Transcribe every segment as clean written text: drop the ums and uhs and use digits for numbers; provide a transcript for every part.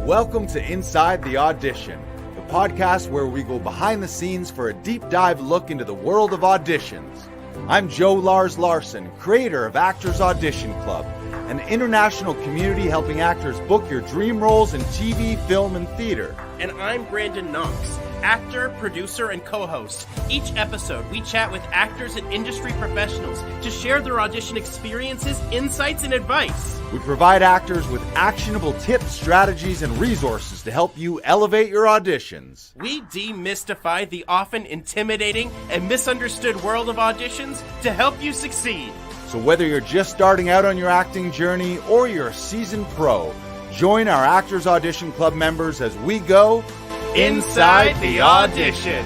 Welcome to Inside the Audition, the podcast where we go behind the scenes for a deep dive look into the world of auditions. I'm Joe Lars Larson, creator of Actors Audition Club, an international community helping actors book your dream roles in TV, film, and theater. And I'm Brandon Knox, actor, producer, and co-host. Each episode, we chat with actors and industry professionals to share their audition experiences, insights, and advice. We provide actors with actionable tips, strategies, and resources to help you elevate your auditions. We demystify the often intimidating and misunderstood world of auditions to help you succeed. So whether you're just starting out on your acting journey or you're a seasoned pro, join our Actors Audition Club members as we go Inside the Audition.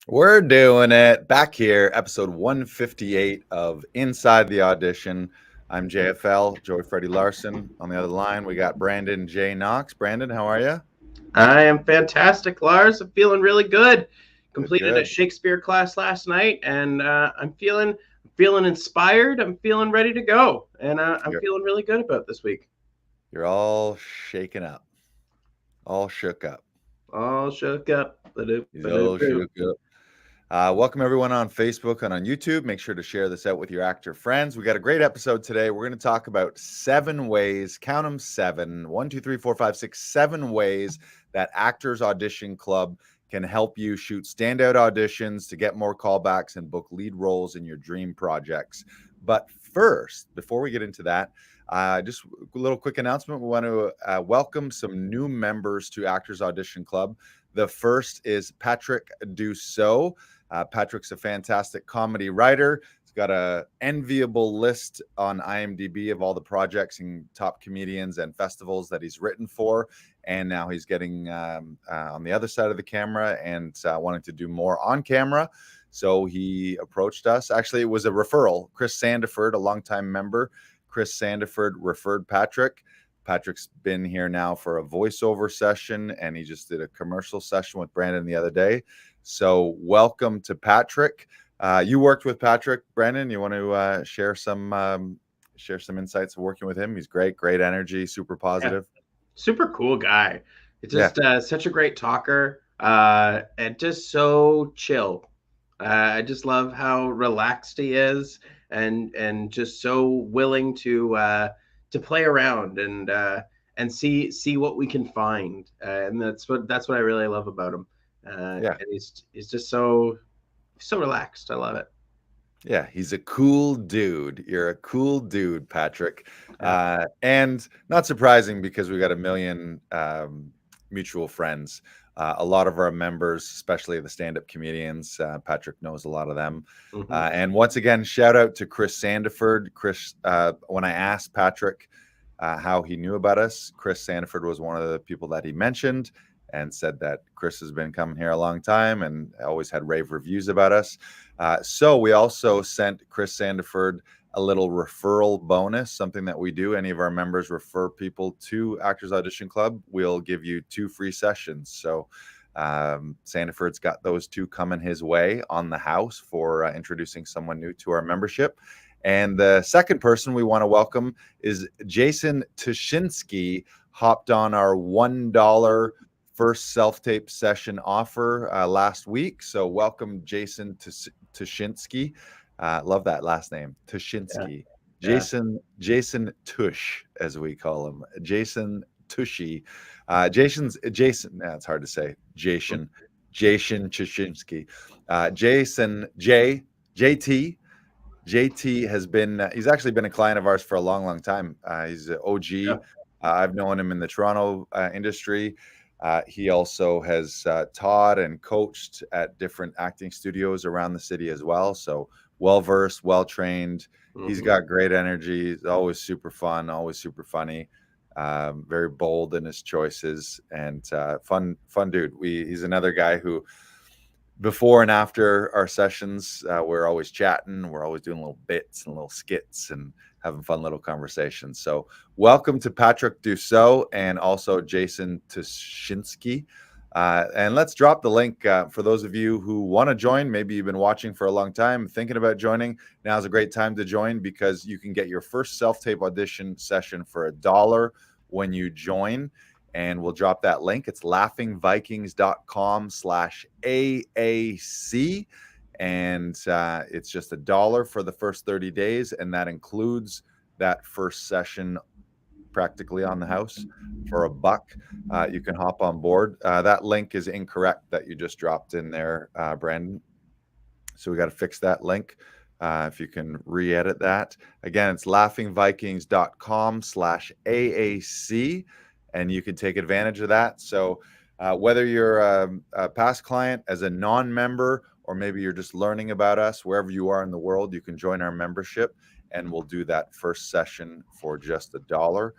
We're doing it. Back here, episode 158 of Inside the Audition. I'm JFL, Joey Freddie Larson. On the other line, we got Brandon J. Knox. Brandon, how are you? I am fantastic, Lars. I'm feeling really good. Completed a Shakespeare class last night, and I'm feeling inspired. I'm feeling ready to go, and I'm feeling really good about this week. You're all shaken up, all shook up. All shook up. All shook up. Welcome everyone on Facebook and on YouTube. Make sure to share this out with your actor friends. We got a great episode today. We're going to talk about 7 ways, count them 7, 1, 2, 3, 4, 5, 6, 7 ways that Actors Audition Club can help you shoot standout auditions to get more callbacks and book lead roles in your dream projects. But first, before we get into that, just a little quick announcement. We want to welcome some new members to Actors Audition Club. The first is Patrick Dussault. Patrick's a fantastic comedy writer. He's got an enviable list on IMDb of all the projects and top comedians and festivals that he's written for. And now he's getting on the other side of the camera and wanting to do more on camera. So he approached us. Actually, it was a referral. Chris Sandiford, a longtime member. Chris Sandiford referred Patrick. Patrick's been here now for a voiceover session, and he just did a commercial session with Brandon the other day. So welcome to Patrick. You worked with Patrick, Brandon. You want to share some insights of working with him? He's great energy, super positive. Yeah. Super cool guy. It's just such a great talker and just so chill. I just love how relaxed he is and just so willing to play around and see what we can find. And that's what I really love about him. And he's just so relaxed. I love it. Yeah, he's a cool dude. You're a cool dude, Patrick. And not surprising because we got a million mutual friends. A lot of our members, especially the stand-up comedians, Patrick knows a lot of them. Mm-hmm. And once again, shout out to Chris Sandiford. Chris, when I asked Patrick how he knew about us, Chris Sandiford was one of the people that he mentioned and said that Chris has been coming here a long time and always had rave reviews about us. So we also sent Chris Sandiford a little referral bonus, something that we do. Any of our members refer people to Actors Audition Club, we'll give you 2 free sessions. So Sandiford's got those 2 coming his way on the house for introducing someone new to our membership. And the second person we want to welcome is Jason Tushinsky. Hopped on our $1 first self-tape session offer last week. So welcome, Jason Tushinsky. Love that last name, Tushinsky. Yeah. Jason Tush, as we call him. Jason Tushy. Jason. It's hard to say. Jason Tushinsky. JT has been. He's actually been a client of ours for a long time. He's an OG. Yeah. I've known him in the Toronto industry. He also has taught and coached at different acting studios around the city as well. So well-versed, well-trained. Mm-hmm. He's got great energy. He's always super fun, always super funny. Very bold in his choices and fun dude. He's another guy who, before and after our sessions, we're always chatting. We're always doing little bits and little skits and having fun little conversations. So welcome to Patrick Dussault and also Jason Tushinsky. And let's drop the link for those of you who want to join. Maybe you've been watching for a long time, thinking about joining. Now's a great time to join because you can get your first self-tape audition session for $1 when you join. And we'll drop that link. It's laughingvikings.com/AAC. And it's just $1 for the first 30 days. And that includes that first session practically on the house for $1. You can hop on board. That link is incorrect that you just dropped in there, Brandon. So we got to fix that link. If you can re-edit that. Again, it's laughingvikings.com/AAC, and you can take advantage of that. So whether you're a past client as a non-member, or maybe you're just learning about us, wherever you are in the world, you can join our membership, and we'll do that first session for just $1.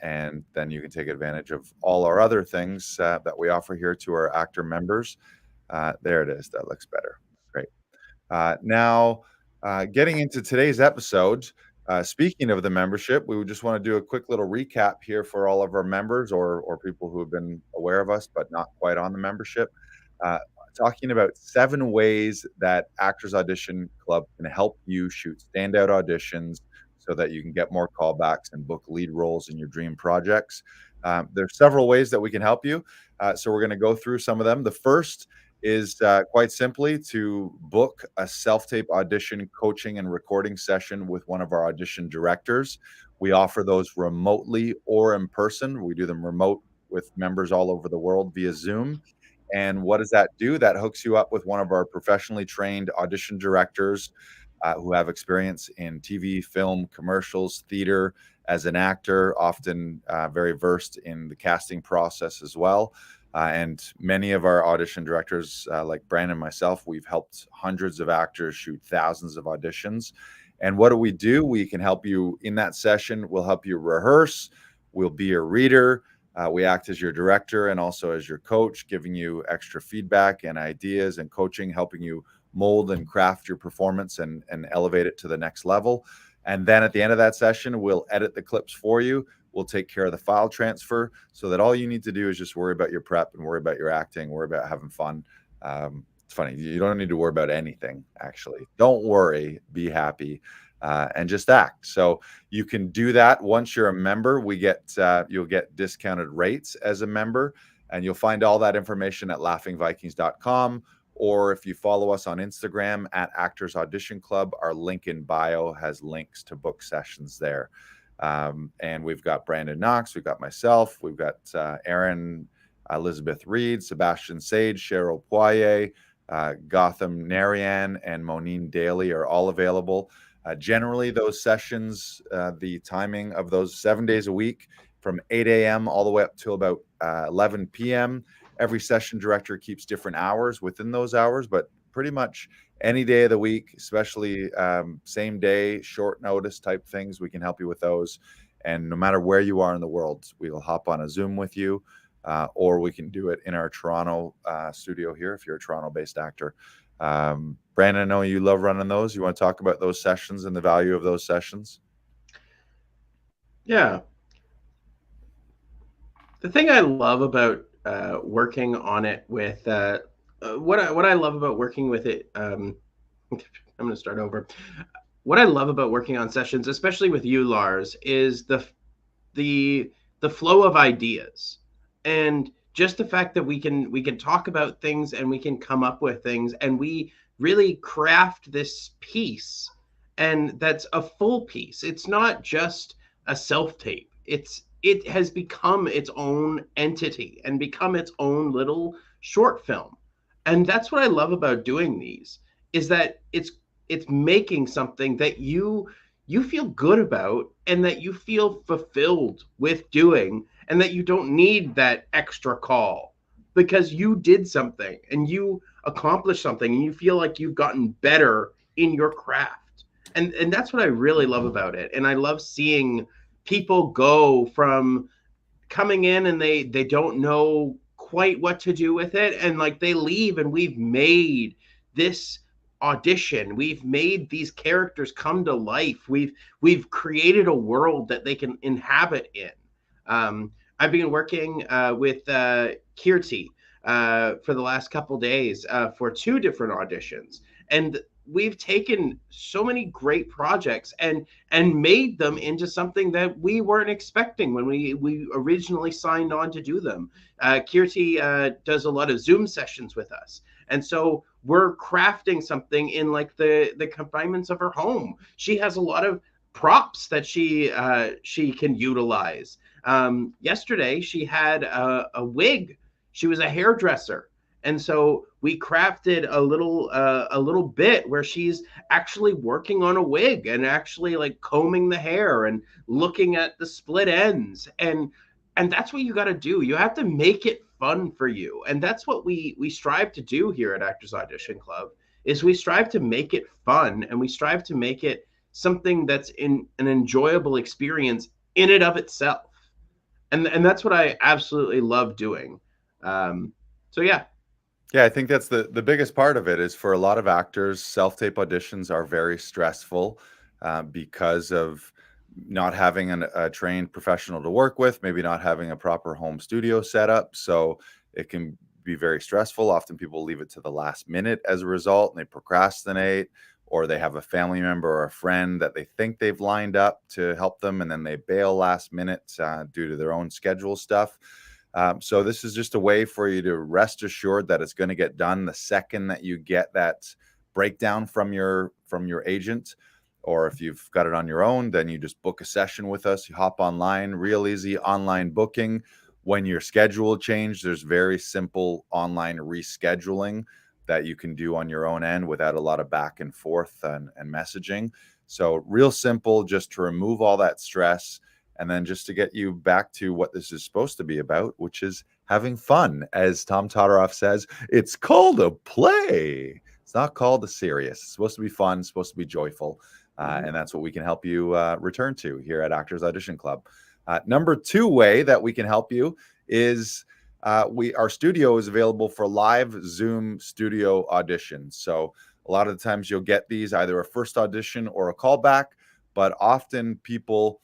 And then you can take advantage of all our other things that we offer here to our actor members. There it is. That looks better. Great. Now, getting into today's episode, speaking of the membership, we would just want to do a quick little recap here for all of our members or people who have been aware of us but not quite on the membership. Talking about 7 ways that Actors Audition Club can help you shoot standout auditions so that you can get more callbacks and book lead roles in your dream projects. There's several ways that we can help you. So we're going to go through some of them. The first is quite simply to book a self-tape audition coaching and recording session with one of our audition directors. We offer those remotely or in person. We do them remote with members all over the world via Zoom. And what does that do? That hooks you up with one of our professionally trained audition directors who have experience in TV, film, commercials, theater, as an actor, often very versed in the casting process as well. And many of our audition directors, like Brandon and myself, we've helped hundreds of actors shoot thousands of auditions. And what do? We can help you in that session. We'll help you rehearse. We'll be your reader. We act as your director and also as your coach, giving you extra feedback and ideas and coaching, helping you mold and craft your performance and elevate it to the next level. And then at the end of that session, we'll edit the clips for you. We'll take care of the file transfer so that all you need to do is just worry about your prep and worry about your acting, worry about having fun. It's funny. You don't need to worry about anything, actually. Don't worry. Be happy. And just act. So you can do that once you're a member. You'll get discounted rates as a member, and you'll find all that information at laughingvikings.com. Or if you follow us on Instagram at Actors Audition Club, our link in bio has links to book sessions there. And we've got Brandon Knox, we've got myself, we've got Aaron, Elizabeth Reed, Sebastian Sage, Cheryl Poirier, Gotham Narayan, and Monine Daly are all available. Generally, those sessions, the timing of those 7 days a week from 8 a.m. all the way up till about 11 p.m. Every session director keeps different hours within those hours, but pretty much any day of the week, especially same day, short notice type things, we can help you with those. And no matter where you are in the world, we will hop on a Zoom with you, or we can do it in our Toronto studio here if you're a Toronto-based actor. Brandon, I know you love running those. You want to talk about those sessions and the value of those sessions? Yeah. The thing I love about working on it with what I love about working with it, I'm going to start over. What I love about working on sessions, especially with you, Lars, is the flow of ideas, and just the fact that we can talk about things and we can come up with things, and we really craft this piece, and that's a full piece. It's not just a self-tape. It has become its own entity and become its own little short film. And that's what I love about doing these, is that it's making something that you feel good about and that you feel fulfilled with doing, and that you don't need that extra call because you did something and you accomplished something and you feel like you've gotten better in your craft. And that's what I really love about it. And I love seeing people go from coming in and they don't know quite what to do with it, and like they leave and we've made this audition, we've made these characters come to life, we've created a world that they can inhabit in. I've been working with Kirti for the last couple days for 2 different auditions, and we've taken so many great projects and made them into something that we weren't expecting when we originally signed on to do them. Kirti does a lot of Zoom sessions with us, and so we're crafting something in like the confinements of her home. She has a lot of props that she can utilize. Yesterday she had a wig. She was a hairdresser, and so we crafted a little bit where she's actually working on a wig and actually like combing the hair and looking at the split ends. And that's what you got to do. You have to make it fun for you, and that's what we strive to do here at Actors Audition Club. Is we strive to make it fun, and we strive to make it something that's in an enjoyable experience in and of itself. And that's what I absolutely love doing. So yeah. Yeah, I think that's the biggest part of it. Is for a lot of actors, self-tape auditions are very stressful because of not having a trained professional to work with, maybe not having a proper home studio setup. So it can be very stressful. Often people leave it to the last minute as a result, and they procrastinate, or they have a family member or a friend that they think they've lined up to help them, and then they bail last minute due to their own schedule stuff. So this is just a way for you to rest assured that it's going to get done the second that you get that breakdown from your agent. Or if you've got it on your own, then you just book a session with us. You hop online, real easy online booking. When your schedule changes, there's very simple online rescheduling that you can do on your own end without a lot of back and forth and messaging. So real simple, just to remove all that stress. And then just to get you back to what this is supposed to be about, which is having fun. As Tom Todoroff says, it's called a play. It's not called a serious. It's supposed to be fun. It's supposed to be joyful. And that's what we can help you return to here at Actors Audition Club. Number 2 way that we can help you is our studio is available for live Zoom studio auditions. So a lot of the times you'll get these either a first audition or a callback, but often people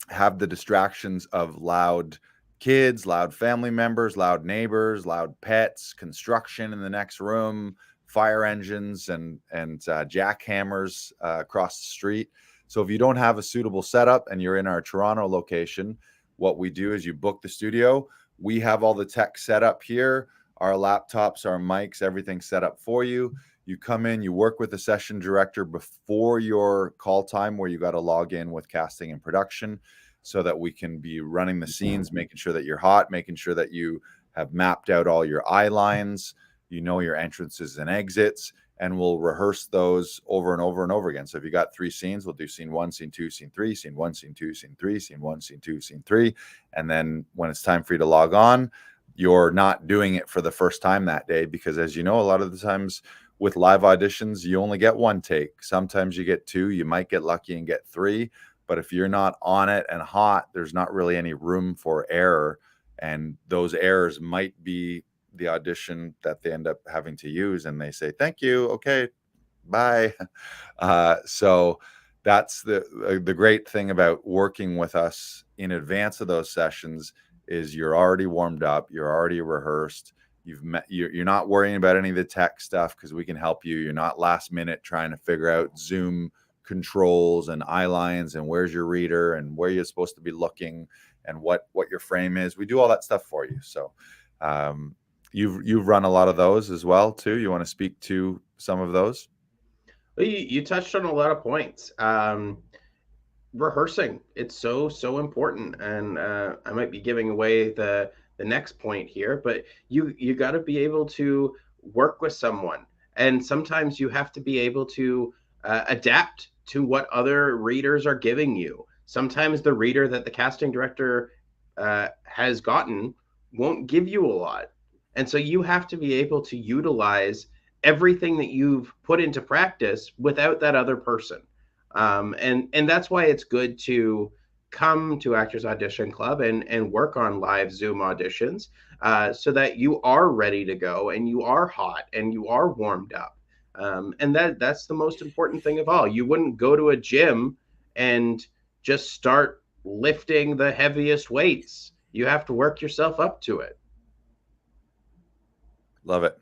have the distractions of loud kids, loud family members, loud neighbors, loud pets, construction in the next room, fire engines and jackhammers across the street. So if you don't have a suitable setup and you're in our Toronto location, what we do is you book the studio. We have all the tech set up here, our laptops, our mics, everything set up for you. You come in, you work with the session director before your call time, where you got to log in with casting and production, so that we can be running the scenes, making sure that you're hot, making sure that you have mapped out all your eye lines, you know your entrances and exits, and we'll rehearse those over and over and over again. So if you got 3 scenes, we'll do scene 1, scene 2, scene 3, scene 1, scene 2, scene 3, scene 1, scene 2, scene 3. And then when it's time for you to log on, you're not doing it for the first time that day, because as you know, a lot of the times with live auditions, you only get 1 take. Sometimes you get 2, you might get lucky and get 3. But if you're not on it and hot, there's not really any room for error. And those errors might be the audition that they end up having to use. And they say, thank you. Okay, bye. So that's the great thing about working with us in advance of those sessions is you're already warmed up. You're already rehearsed. You're not worrying about any of the tech stuff because we can help you. You're not last minute trying to figure out Zoom controls and eye lines and where's your reader and where you're supposed to be looking and what your frame is. We do all that stuff for you. So you've run a lot of those as well too. You want to speak to some of those? Well, you touched on a lot of points. Rehearsing, it's so important, and I might be giving away the next point here, but you got to be able to work with someone, and sometimes you have to be able to adapt to what other readers are giving you. Sometimes the reader that the casting director has gotten won't give you a lot, and so you have to be able to utilize everything that you've put into practice without that other person. And that's why it's good to come to Actors Audition Club and work on live Zoom auditions so that you are ready to go and you are hot and you are warmed up. And that's the most important thing of all. You wouldn't go to a gym and just start lifting the heaviest weights you have to work yourself up to it. Love it.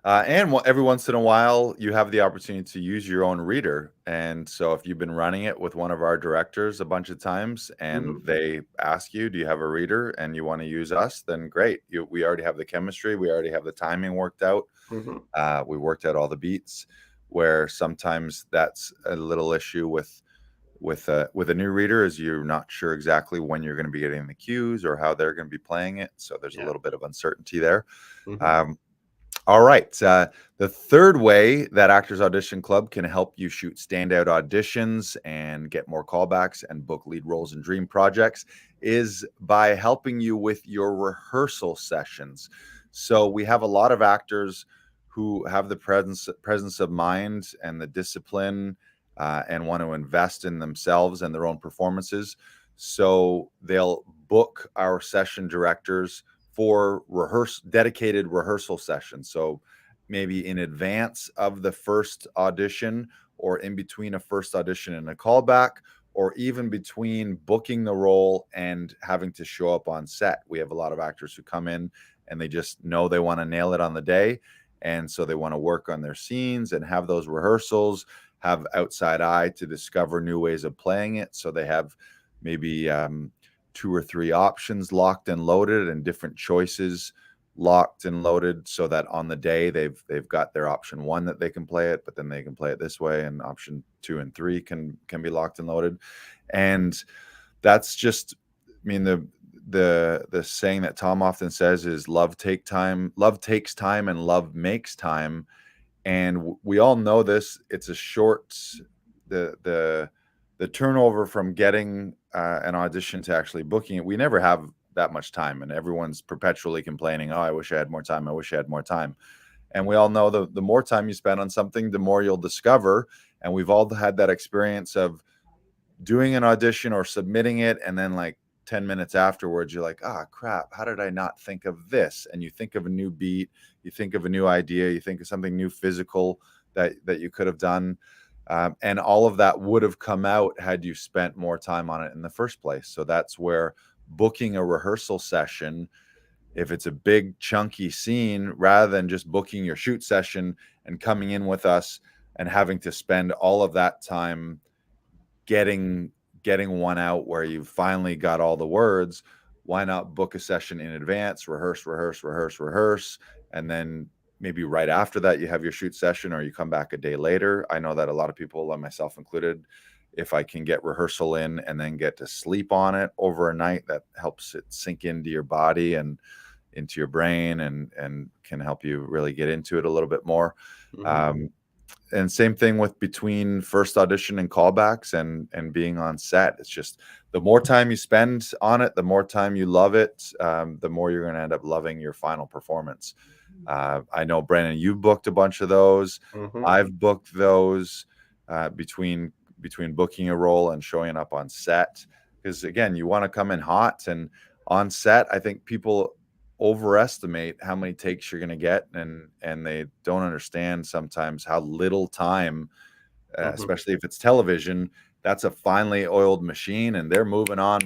And every once in a while, you have the opportunity to use your own reader. And so if you've been running it with one of our directors a bunch of times and they ask you, do you have a reader and you want to use us, then great. We already have the chemistry. We already have the timing worked out. We worked out all the beats, where sometimes that's a little issue with a new reader, is you're not sure exactly when you're going to be getting the cues or how they're going to be playing it. So there's a little bit of uncertainty there. All right. The third way that Actors Audition Club can help you shoot standout auditions and get more callbacks and book lead roles in dream projects is by helping you with your rehearsal sessions. So we have a lot of actors who have the presence of mind and the discipline and want to invest in themselves and their own performances. So they'll book our session directors for dedicated rehearsal sessions. So maybe in advance of the first audition, or in between a first audition and a callback, or even between booking the role and having to show up on set. We have a lot of actors who come in and they just know they want to nail it on the day. And so they want to work on their scenes and have those rehearsals, have outside eye to discover new ways of playing it. So they have maybe 2 or 3 options locked and loaded, and different choices locked and loaded, so that on the day they've got their option 1 that they can play it, but then they can play it this way, and option 2 and 3 can be locked and loaded. And that's just, I mean, the saying that Tom often says is love takes time, and love makes time. And we all know this. It's a short, the turnover from getting an audition to actually booking it. We never have that much time, and everyone's perpetually complaining, oh, I wish I had more time. I wish I had more time. And we all know the more time you spend on something, the more you'll discover. And we've all had that experience of doing an audition or submitting it, and then like 10 minutes afterwards, you're like, crap, how did I not think of this? And you think of a new beat, you think of a new idea, you think of something new physical that you could have done. And all of that would have come out had you spent more time on it in the first place. So that's where booking a rehearsal session, if it's a big chunky scene, rather than just booking your shoot session and coming in with us and having to spend all of that time getting one out where you've finally got all the words, why not book a session in advance, rehearse, and then maybe right after that you have your shoot session, or you come back a day later. I know that a lot of people, and myself included, if I can get rehearsal in and then get to sleep on it over a night, that helps it sink into your body and into your brain, and can help you really get into it a little bit more. And same thing with between first audition and callbacks and being on set. It's just the more time you spend on it, the more time you love it, the more you're going to end up loving your final performance. I know, Brandon, you booked a bunch of those. I've booked those between booking a role and showing up on set, because again, you want to come in hot. And on set, I think people overestimate how many takes you're going to get, and they don't understand sometimes how little time, especially if it's television, that's a finely oiled machine, and they're moving on,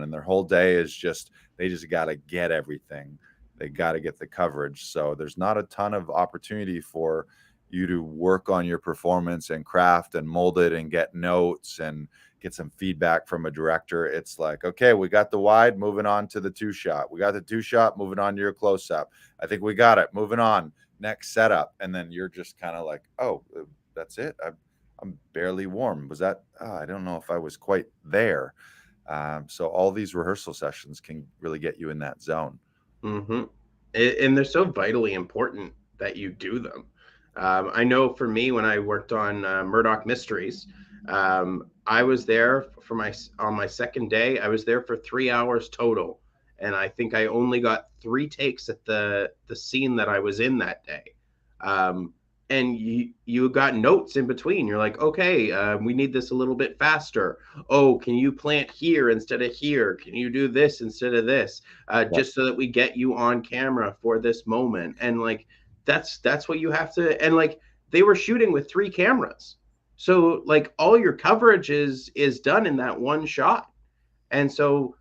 and their whole day is just, they just got to get everything. They got to get the coverage. So there's not a ton of opportunity for you to work on your performance and craft and mold it and get notes and get some feedback from a director. It's like, okay, we got the wide, moving on to the 2-shot. We got the 2-shot, moving on to your close-up. I think we got it, moving on, next setup. And then you're just kind of like, oh, that's it. I'm barely warm. Was that, I don't know if I was quite there. So all these rehearsal sessions can really get you in that zone. And they're so vitally important that you do them. I know for me, when I worked on Murdoch Mysteries, I was there on my second day. I was there for 3 hours total, and I think I only got 3 takes at the scene that I was in that day. And you got notes in between. You're like, okay, we need this a little bit faster. Oh, can you plant here instead of here? Can you do this instead of this? Just so that we get you on camera for this moment. And like, that's what you have to. And like, they were shooting with 3 cameras. So like all your coverage is done in that one shot. And so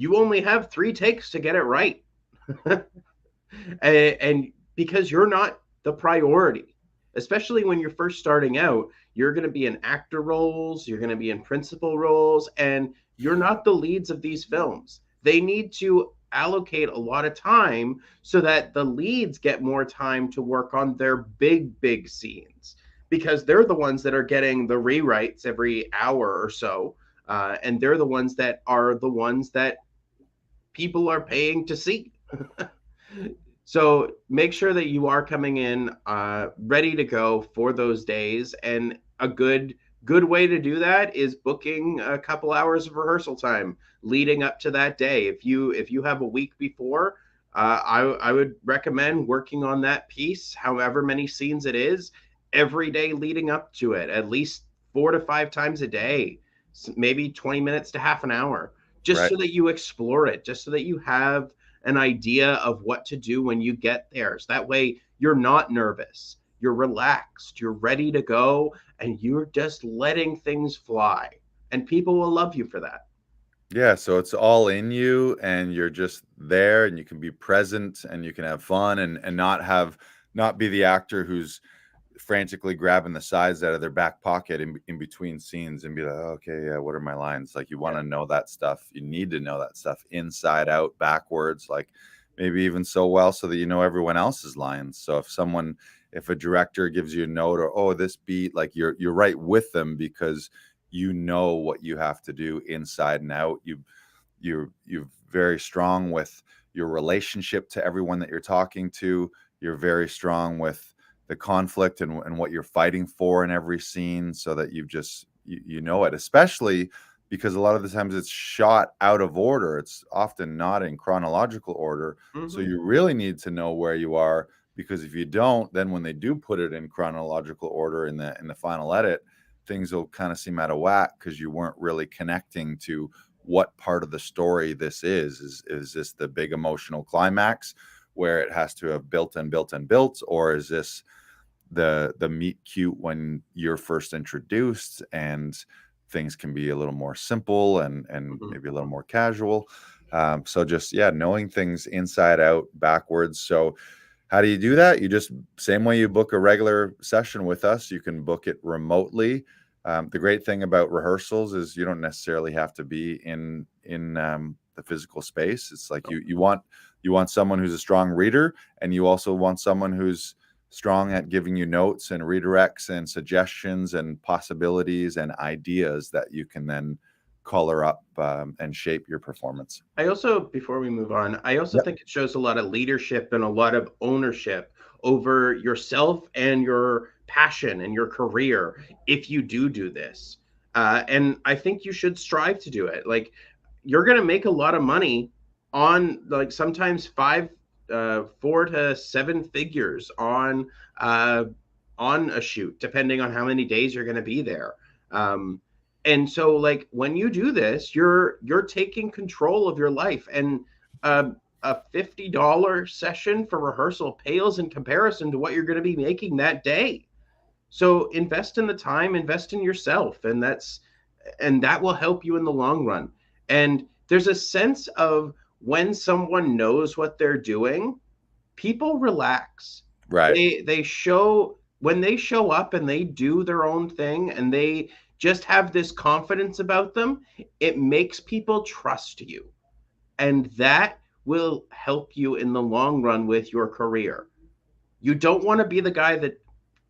you only have 3 takes to get it right. And because you're not the priority, especially when you're first starting out, you're going to be in actor roles, you're going to be in principal roles, and you're not the leads of these films. They need to allocate a lot of time so that the leads get more time to work on their big scenes, because they're the ones that are getting the rewrites every hour or so, and they're the ones that people are paying to see. So make sure that you are coming in ready to go for those days. And a good way to do that is booking a couple hours of rehearsal time leading up to that day. If you have a week before, I would recommend working on that piece, however many scenes it is, every day leading up to it, at least 4 to 5 times a day, maybe 20 minutes to half an hour, just so that you explore it, just so that you have an idea of what to do when you get there. So that way you're not nervous, you're relaxed, you're ready to go, and you're just letting things fly. And people will love you for that. Yeah, so it's all in you and you're just there and you can be present and you can have fun and not be the actor who's frantically grabbing the sides out of their back pocket in between scenes and be like, oh, okay, yeah, what are my lines? Like, you want to know that stuff. You need to know that stuff inside out, backwards, like maybe even so well so that you know everyone else's lines. So if a director gives you a note or, oh, this beat, like you're right with them because you know what you have to do inside and out. You're very strong with your relationship to everyone that you're talking to. You're very strong with the conflict and what you're fighting for in every scene, so that you know it, especially because a lot of the times it's shot out of order. It's often not in chronological order. Mm-hmm. So you really need to know where you are, because if you don't, then when they do put it in chronological order in the final edit, things will kind of seem out of whack because you weren't really connecting to what part of the story this is. Is this the big emotional climax where it has to have built, or is this the meet cute when you're first introduced and things can be a little more simple and maybe a little more casual? So just, knowing things inside out, backwards. So how do you do that? You just, same way you book a regular session with us, you can book it remotely. The great thing about rehearsals is you don't necessarily have to be in the physical space. It's like you want someone who's a strong reader, and you also want someone who's strong at giving you notes and redirects and suggestions and possibilities and ideas that you can then color up and shape your performance. I also, before we move on, I also think it shows a lot of leadership and a lot of ownership over yourself and your passion and your career if you do this. And I think you should strive to do it. Like, you're going to make a lot of money on, like, sometimes 4 to 7 figures on a shoot, depending on how many days you're going to be there. And so, like, when you do this, you're taking control of your life, and a $50 session for rehearsal pales in comparison to what you're going to be making that day. So invest in the time, invest in yourself, and that will help you in the long run. And there's a sense of, when someone knows what they're doing, people relax. Right. When they show up and they do their own thing and they just have this confidence about them, it makes people trust you. And that will help you in the long run with your career. You don't want to be the guy that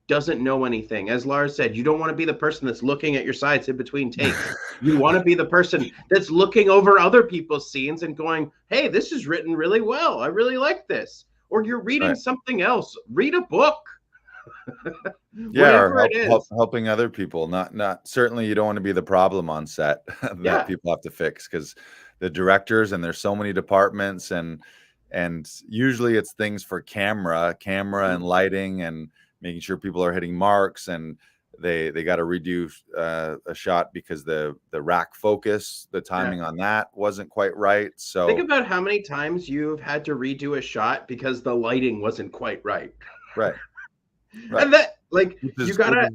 doesn't know anything. As Lars said, you don't want to be the person that's looking at your sides in between takes. You want to be the person that's looking over other people's scenes and going, hey, this is written really well. I really like this. Or you're reading something else. Read a book. Or helping other people. Not certainly you don't want to be the problem on set that people have to fix, because the directors, and there's so many departments, and usually it's things for camera and lighting and making sure people are hitting marks, and they got to redo a shot because the rack focus, the timing on that wasn't quite right. So think about how many times you've had to redo a shot because the lighting wasn't quite right. Right. And that, like, you gotta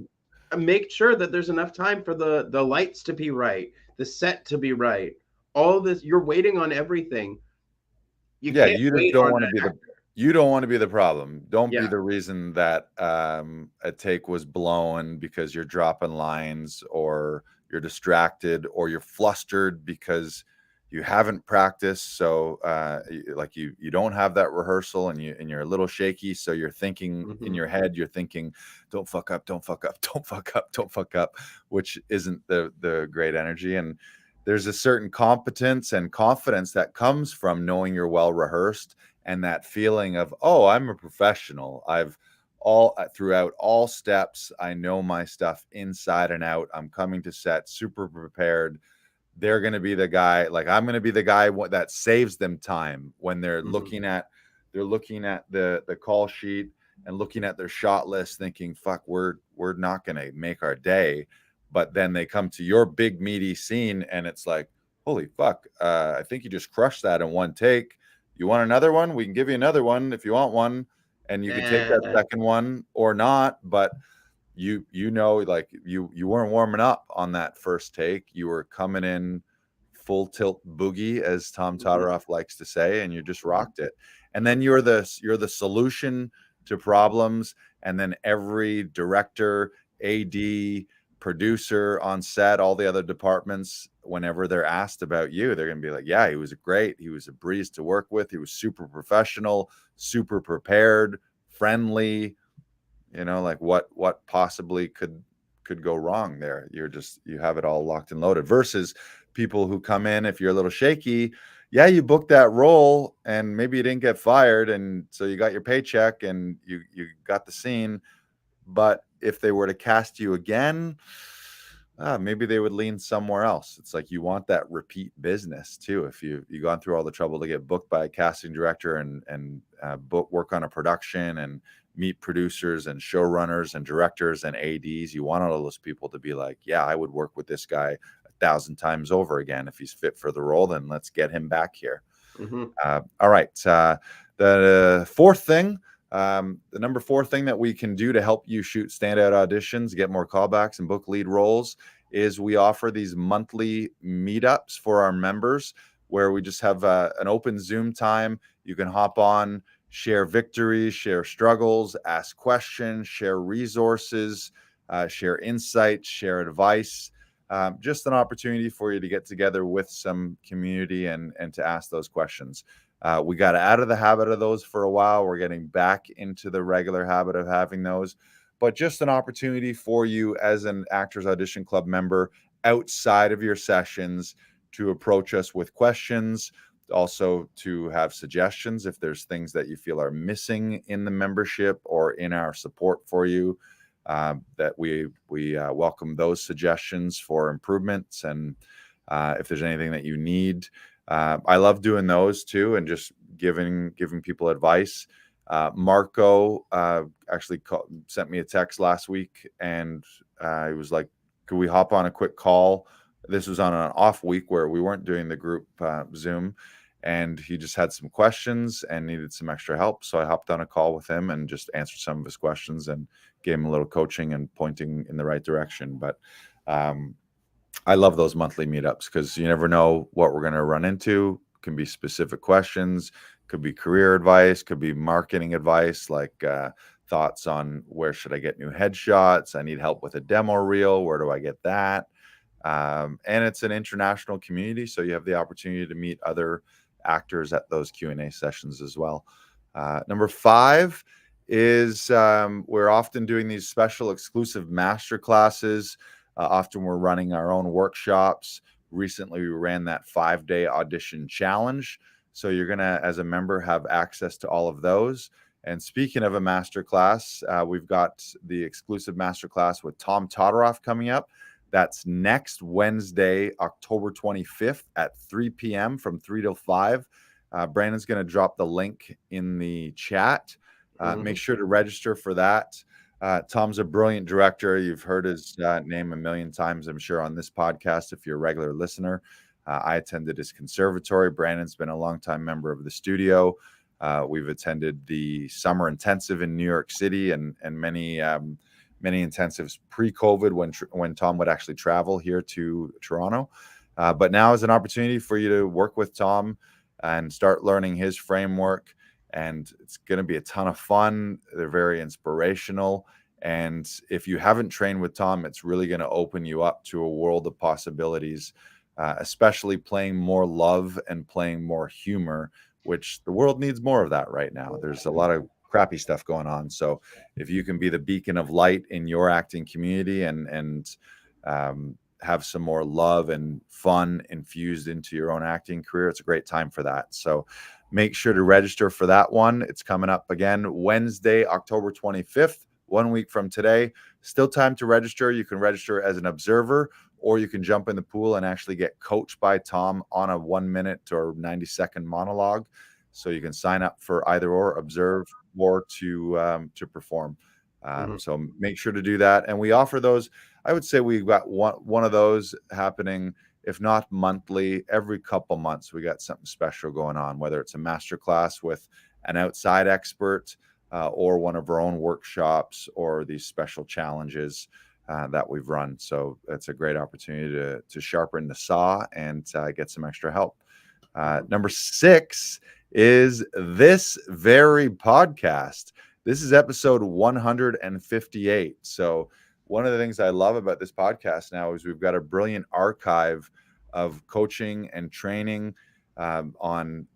make sure that there's enough time for the lights to be right, the set to be right, all this, you're waiting on everything. You Yeah, can't you just wait don't on want to that be the actor. you don't want to be the problem. Don't be Yeah. the reason that a take was blown because you're dropping lines, or you're distracted, or you're flustered because you haven't practiced. So like you don't have that rehearsal, and you're a little shaky. So you're thinking in Hmm. your head, you're thinking, don't fuck up, don't fuck up, don't fuck up, don't fuck up, which isn't the great energy. And there's a certain competence and confidence that comes from knowing you're well rehearsed, and that feeling of, oh, I'm a professional. I've all throughout all steps, I know my stuff inside and out. I'm coming to set super prepared. They're going to be the guy, like I'm going to be the guy that saves them time when they're Hmm. looking at the call sheet and looking at their shot list, thinking, fuck, we're not going to make our day. But then they come to your big meaty scene, and it's like, holy fuck, I think you just crushed that in one take. You want another one? We can give you another one if you want one, and you could take that Yeah. second one or not. But you know, like you weren't warming up on that first take. You were coming in full tilt boogie, as Tom Hmm. Todoroff likes to say, and you just Hmm. rocked it. And then you're the solution to problems. And then every director, AD, producer on set, all the other departments, whenever they're asked about you, they're gonna be like, yeah, he was great. He was a breeze to work with. He was super professional, super prepared, friendly. Like what possibly could go wrong there? You have it all locked and loaded, versus people who come in, if you're a little shaky, yeah, you booked that role and maybe you didn't get fired, and so you got your paycheck and you got the scene. But if they were to cast you again, maybe they would lean somewhere else. It's like you want that repeat business too. If you gone through all the trouble to get booked by a casting director and work on a production and meet producers and showrunners and directors and ADs, you want all those people to be like, yeah, I would work with this guy 1,000 times over again. If he's fit for the role, then let's get him back here. Hmm. All right. The fourth thing, the number four thing that we can do to help you shoot standout auditions, get more callbacks, and book lead roles is we offer these monthly meetups for our members, where we just have an open Zoom time. You can hop on, share victories, share struggles, ask questions, share resources, share insights, share advice. Just an opportunity for you to get together with some community and to ask those questions. We got out of the habit of those for a while. We're getting back into the regular habit of having those, but just an opportunity for you as an Actors Audition Club member outside of your sessions to approach us with questions, also to have suggestions if there's things that you feel are missing in the membership or in our support for you. That we welcome those suggestions for improvements, and if there's anything that you need. I love doing those too, and just giving people advice. Marco actually sent me a text last week, and he was like, could we hop on a quick call? This was on an off week where we weren't doing the group Zoom, and he just had some questions and needed some extra help. So I hopped on a call with him and just answered some of his questions and gave him a little coaching and pointing in the right direction. But I love those monthly meetups because you never know what we're going to run into. Can be specific questions, could be career advice, could be marketing advice, like thoughts on where should I get new headshots? I need help with a demo reel. Where do I get that? And it's an international community, so you have the opportunity to meet other actors at those Q&A sessions as well. Number five is we're often doing these special exclusive master classes. Often we're running our own workshops. Recently, we ran that 5-day audition challenge. So you're going to, as a member, have access to all of those. And speaking of a masterclass, we've got the exclusive masterclass with Tom Todoroff coming up. That's next Wednesday, October 25th at 3 p.m. from 3 till 5. Brandon's going to drop the link in the chat. Make sure to register for that. Tom's a brilliant director. You've heard his name a million times, I'm sure, on this podcast if you're a regular listener. I attended his conservatory. Brandon's been a longtime member of the studio. We've attended the summer intensive in New York City and many intensives pre-COVID when Tom would actually travel here to Toronto. But now is an opportunity for you to work with Tom and start learning his framework. And it's going to be a ton of fun. They're very inspirational. And if you haven't trained with Tom, it's really going to open you up to a world of possibilities, especially playing more love and playing more humor, which the world needs more of that right now. There's a lot of crappy stuff going on. So if you can be the beacon of light in your acting community and have some more love and fun infused into your own acting career, it's a great time for that. So make sure to register for that one. It's coming up again Wednesday, October 25th, 1 week from today. Still time to register. You can register as an observer, or you can jump in the pool and actually get coached by Tom on a 1 minute or 90-second monologue. So you can sign up for either or, observe or to perform. So make sure to do that. And we offer those. I would say we've got one of those happening, if not monthly, every couple months. We got something special going on, whether it's a masterclass with an outside expert or one of our own workshops or these special challenges that we've run. So it's a great opportunity to sharpen the saw and get some extra help. Number 6 is this very podcast. This is episode 158. So one of the things I love about this podcast now is we've got a brilliant archive of coaching and training on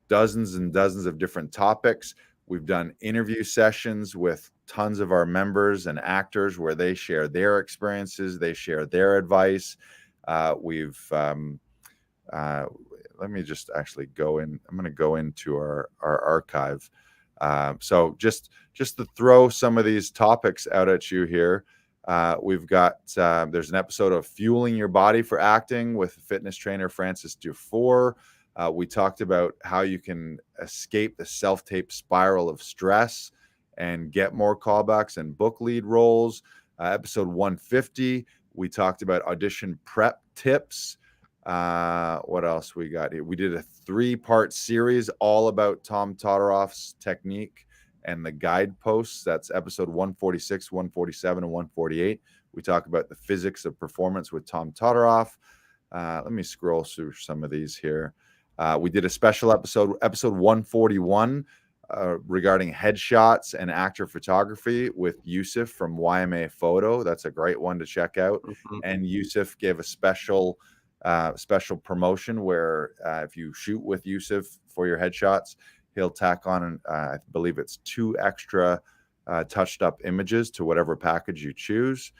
dozens and dozens of different topics. We've done interview sessions with tons of our members and actors where they share their experiences, they share their advice. Let me just actually go in. I'm going to go into our archive. So just to throw some of these topics out at you here, we've got there's an episode of Fueling Your Body for Acting with fitness trainer Francis Dufour. We talked about how you can escape the self-tape spiral of stress and get more callbacks and book lead roles. Episode 150, we talked about audition prep tips. What else we got here? We did a 3-part series all about Tom Todoroff's technique and the guideposts. That's episode 146, 147, and 148. We talk about the physics of performance with Tom Todoroff. Let me scroll through some of these here. We did a special episode 141, regarding headshots and actor photography with Yusuf from YMA Photo. That's a great one to check out. And Yusuf gave a special promotion where if you shoot with Yusuf for your headshots, he'll tack on, I believe it's 2 extra touched up images to whatever package you choose.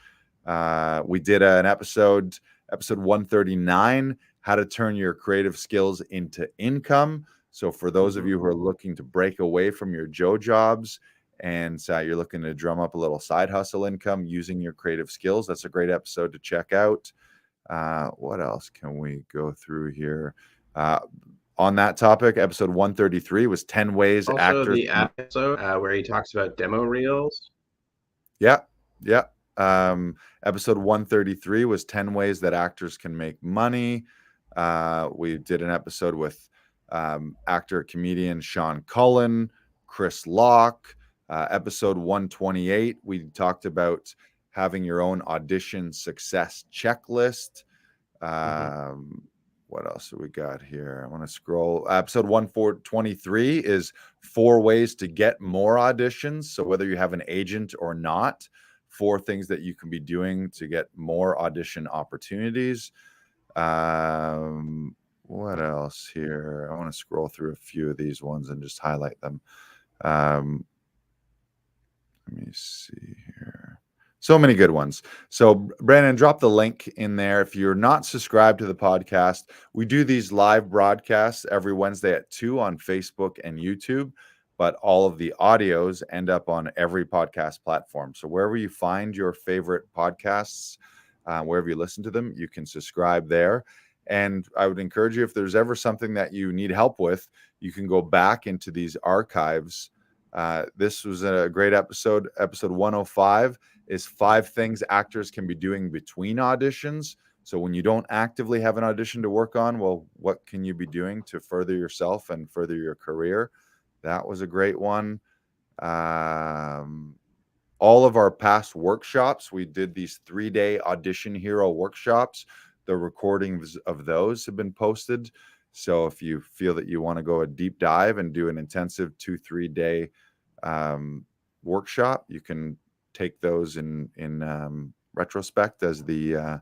We did an episode 139, how to turn your creative skills into income. So for those of you who are looking to break away from your Joe jobs and you're looking to drum up a little side hustle income using your creative skills, that's a great episode to check out. What else can we go through here? On that topic, episode 133 was 10 ways also actors. The episode where he talks about demo reels. Yeah. Episode 133 was 10 ways that actors can make money. We did an episode with actor comedian Sean Cullen, Chris Locke. Episode 128, we talked about having your own audition success checklist. What else do we got here? I want to scroll. Episode 123 is 4 ways to get more auditions. So whether you have an agent or not, 4 things that you can be doing to get more audition opportunities. What else here? I want to scroll through a few of these ones and just highlight them. Let me see here. So many good ones. So Brandon, drop the link in there. If you're not subscribed to the podcast, we do these live broadcasts every Wednesday at 2 on Facebook and YouTube, but all of the audios end up on every podcast platform. So wherever you find your favorite podcasts, wherever you listen to them, you can subscribe there. And I would encourage you, if there's ever something that you need help with, you can go back into these archives. This was a great episode. Episode 105 is 5 things actors can be doing between auditions. So when you don't actively have an audition to work on, well, what can you be doing to further yourself and further your career? That was a great one. All of our past workshops, we did these 3-day audition hero workshops the recordings of those have been posted. So if you feel that you want to go a deep dive and do an intensive 2-3 day workshop, you can take those in retrospect as the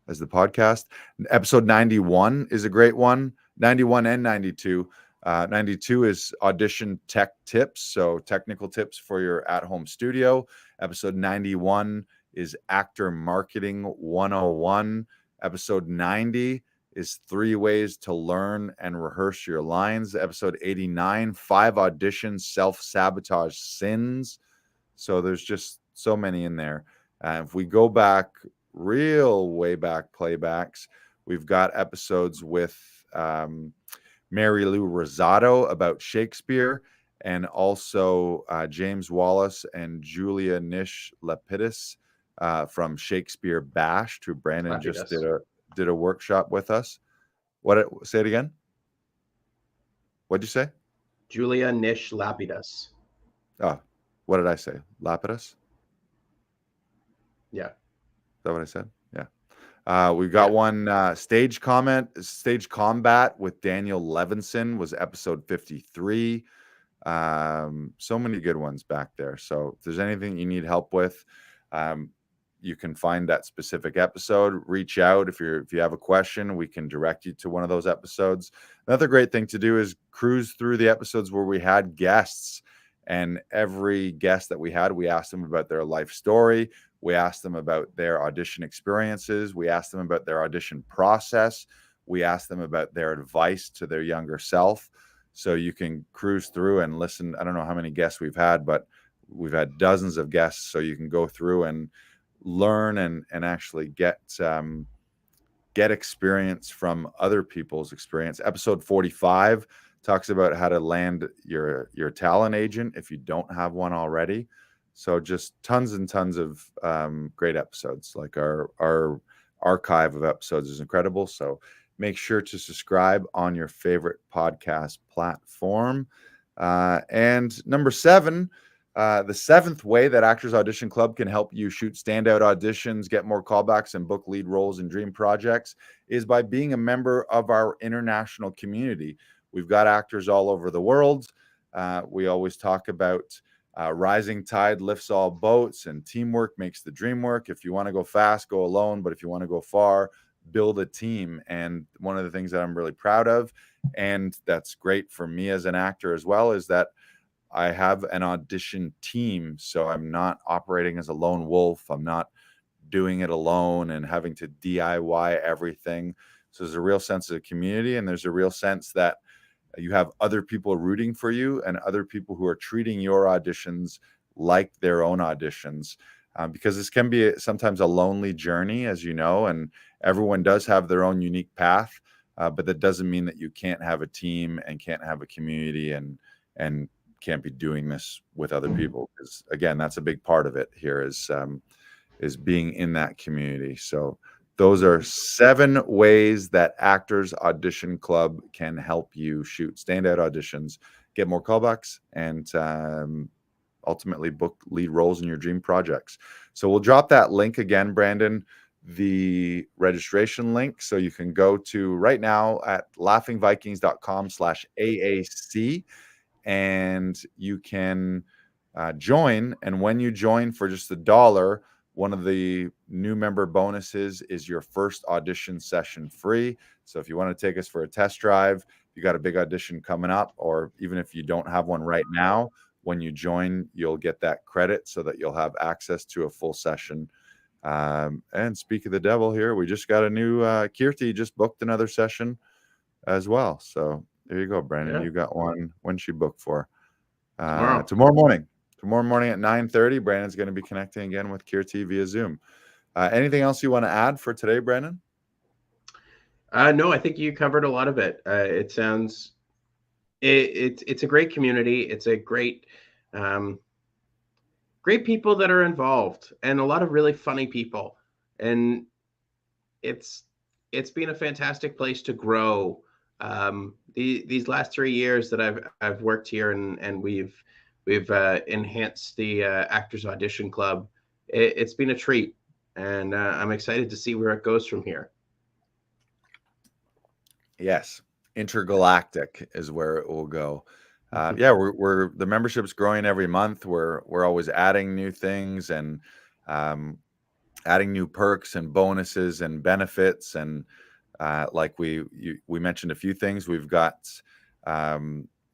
podcast. Episode 91 is a great one. 91 and 92. 92 is audition tech tips, so technical tips for your at-home studio. Episode 91 is actor marketing 101. Episode 90 is 3 ways to learn and rehearse your lines. Episode 89, 5 audition self-sabotage sins. So there's just so many in there. If we go back, real way back playbacks, we've got episodes with Mary Lou Rosado about Shakespeare, and also James Wallace and Julia Nish Lapidus from Shakespeare Bashed, who Brandon just did a workshop with us. Say it again? What'd you say? Julia Nish Lapidus. Oh, what did I say? Lapidus? Yeah. Is that what I said? Yeah. We've got one stage combat with Daniel Levinson was episode 53. So many good ones back there. So if there's anything you need help with, you can find that specific episode. Reach out if you have a question. We can direct you to one of those episodes. Another great thing to do is cruise through the episodes where we had guests, and every guest that we had, we asked them about their life story. We asked them about their audition experiences. We asked them about their audition process. We asked them about their advice to their younger self. So you can cruise through and listen. I don't know how many guests we've had, but we've had dozens of guests. So you can go through and learn and actually get experience from other people's experience. Episode 45 talks about how to land your talent agent if you don't have one already. So just tons and tons of great episodes. Like our archive of episodes is incredible. So make sure to subscribe on your favorite podcast platform. And number 7, the 7th way that Actors Audition Club can help you shoot standout auditions, get more callbacks, and book lead roles in dream projects is by being a member of our international community. We've got actors all over the world. We always talk about rising tide lifts all boats, and teamwork makes the dream work. If you want to go fast, go alone. But if you want to go far, build a team. And one of the things that I'm really proud of, and that's great for me as an actor as well, is that I have an audition team. So I'm not operating as a lone wolf. I'm not doing it alone and having to DIY everything. So there's a real sense of community, and there's a real sense that you have other people rooting for you and other people who are treating your auditions like their own auditions, because this can be sometimes a lonely journey, as you know, and everyone does have their own unique path, but that doesn't mean that you can't have a team and can't have a community and can't be doing this with other people, because again, that's a big part of it here is being in that community. So those are 7 ways that Actors Audition Club can help you shoot standout auditions, get more callbacks, and ultimately book lead roles in your dream projects. So we'll drop that link again, Brandon, the registration link. So you can go to right now at laughingvikings.com/AAC, and you can join. And when you join for just $1, one of the new member bonuses is your first audition session free. So if you want to take us for a test drive, you got a big audition coming up, or even if you don't have one right now, when you join, you'll get that credit so that you'll have access to a full session. And speak of the devil here, we just got a new Kirti just booked another session as well. So there you go, Brandon. You got one. When's she booked for? Tomorrow morning. Tomorrow morning at 9:30, Brandon's going to be connecting again with Kirti via Zoom. Anything else you want to add for today, Brandon? No, I think you covered a lot of it. It sounds it's a great community. It's a great people that are involved, and a lot of really funny people. And it's been a fantastic place to grow. These last 3 years that I've worked here, and we've enhanced the Actors Audition Club. It's been a treat, and I'm excited to see where it goes from here. Yes, intergalactic is where it will go. Yeah, we're the membership's growing every month. We're always adding new things and um, adding new perks and bonuses and benefits. And like we mentioned a few things. We've got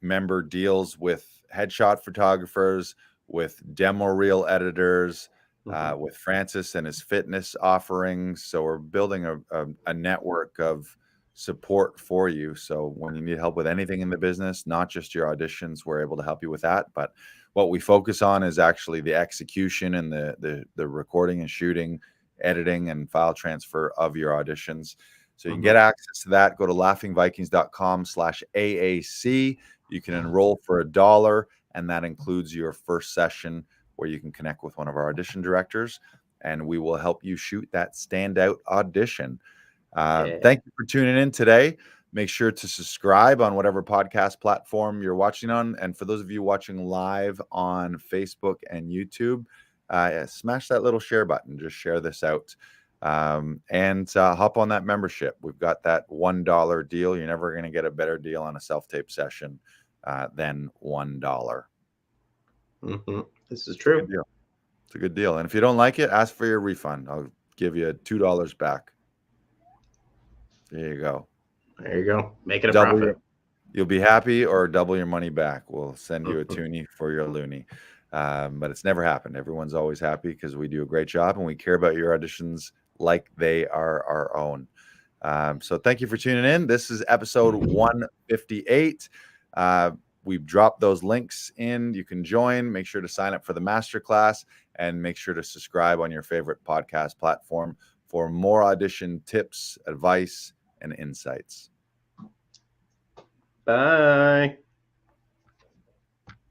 member deals with headshot photographers, with demo reel editors, with Francis and his fitness offerings. So we're building a network of support for you. So when you need help with anything in the business, not just your auditions, we're able to help you with that. But what we focus on is actually the execution and the recording and shooting, editing and file transfer of your auditions. So you can get access to that. Go to laughingvikings.com/AAC. You can enroll for $1, and that includes your first session where you can connect with one of our audition directors, and we will help you shoot that standout audition. Thank you for tuning in today. Make sure to subscribe on whatever podcast platform you're watching on. And for those of you watching live on Facebook and YouTube, smash that little share button. Just share this out. And hop on that membership. We've got that $1 deal. You're never going to get a better deal on a self-tape session than $1. This is true. It's a good deal. And if you don't like it, ask for your refund. I'll give you $2 back. There you go. There you go. Make it a profit. You'll be happy, or double your money back. We'll send you a toonie for your loony. But it's never happened. Everyone's always happy because we do a great job and we care about your auditions like they are our own. So thank you for tuning in. This is episode 158. We've dropped those links in. You can join. Make sure to sign up for the masterclass and make sure to subscribe on your favorite podcast platform for more audition tips, advice, and insights. Bye.